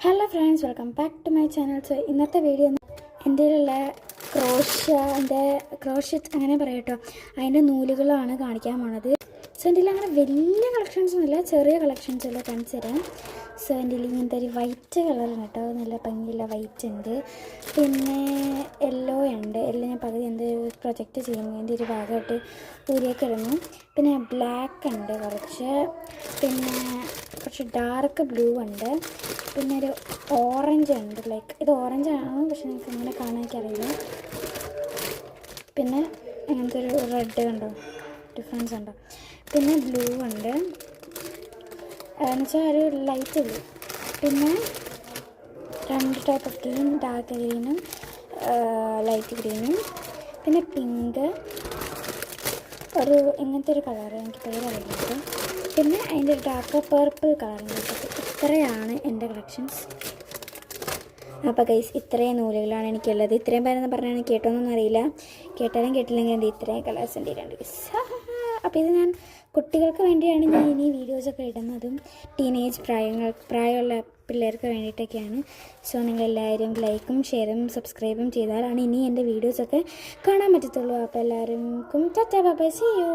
Hello friends, welcome back to my channel. So ഇന്നത്തെ video എൻ്റെ കയ്യിലുള്ള ക്രോഷ്യറ്റ് അങ്ങനെ പറയട്ടോ, അതിൻ്റെ നൂലുകളാണ് കാണിക്കാൻ പോണത്. സോ എൻ്റെ അങ്ങനെ വലിയ കളക്ഷൻസൊന്നുമില്ല, ചെറിയ കളക്ഷൻസെല്ലാം കാണിച്ചു തരാം. സോ എൻ്റെ ഇങ്ങനത്തെ ഒരു വൈറ്റ് കളറാണ് കേട്ടോ, നല്ല ഭംഗിയുള്ള വൈറ്റ് ഉണ്ട്. പിന്നെ യെല്ലോ ഉണ്ട്. എല്ലാം ഞാൻ പകുതി എൻ്റെ പ്രൊജക്റ്റ് ചെയ്യുന്നതിൻ്റെ ഒരു ഭാഗമായിട്ട് ഊരിയൊക്കെ ഇടുന്നു. പിന്നെ ബ്ലാക്ക് ഉണ്ട് കുറച്ച്, പിന്നെ കുറച്ച് ഡാർക്ക് ബ്ലൂ ഉണ്ട്, പിന്നെ ഒരു ഓറഞ്ച് ഉണ്ട്. ലൈക്ക് ഇത് ഓറഞ്ചാണ്, പക്ഷെ എനിക്ക് അങ്ങനെ കാണാൻ എനിക്കറിയില്ല. പിന്നെ അങ്ങനത്തെ ഒരു റെഡ് കണ്ടോ, ഡിഫറൻസ് ഉണ്ടോ. പിന്നെ ബ്ലൂ ഉണ്ട്, എന്നുവെച്ചാൽ ഒരു ലൈറ്റ് ബ്ലൂ. പിന്നെ രണ്ട് ടൈപ്പ് ഓഫ് ഗ്രീൻ, ഡാർക്ക് ഗ്രീനും ലൈറ്റ് ഗ്രീനും. പിന്നെ പിങ്ക്, ഒരു ഇങ്ങനത്തെ ഒരു കളർ, എനിക്ക് പേരറിയില്ല. പിന്നെ അതിൻ്റെ ഡാർക്ക് പർപ്പിൾ കളറുണ്ട്. ഇത്രയാണ് എൻ്റെ കളക്ഷൻസ്. അപ്പോൾ ഗൈസ്, ഇത്രയും നൂലുകളാണ് എനിക്കുള്ളത്. ഇത്രയും പേരെന്ന് പറഞ്ഞാൽ കേട്ടോന്നൊന്നും അറിയില്ല, കേട്ടാലും കേട്ടില്ലെങ്കിൽ എൻ്റെ ഇത്രയും കളേഴ്സ് എൻ്റെ രണ്ട് ഗൈസ്. അപ്പോൾ ഇത് ഞാൻ കുട്ടികൾക്ക് വേണ്ടിയാണ് ഞാൻ ഇനി വീഡിയോസൊക്കെ ഇടുന്നതും, ടീനേജ് പ്രായമുള്ള പിള്ളേർക്ക് വേണ്ടിയിട്ടൊക്കെയാണ്. സോ നിങ്ങളെല്ലാവരും ലൈക്കും ഷെയറും സബ്സ്ക്രൈബും ചെയ്താലാണ് ഇനി എൻ്റെ വീഡിയോസൊക്കെ കാണാൻ പറ്റത്തുള്ളൂ. അപ്പോൾ എല്ലാവർക്കും tata bye bye, see U.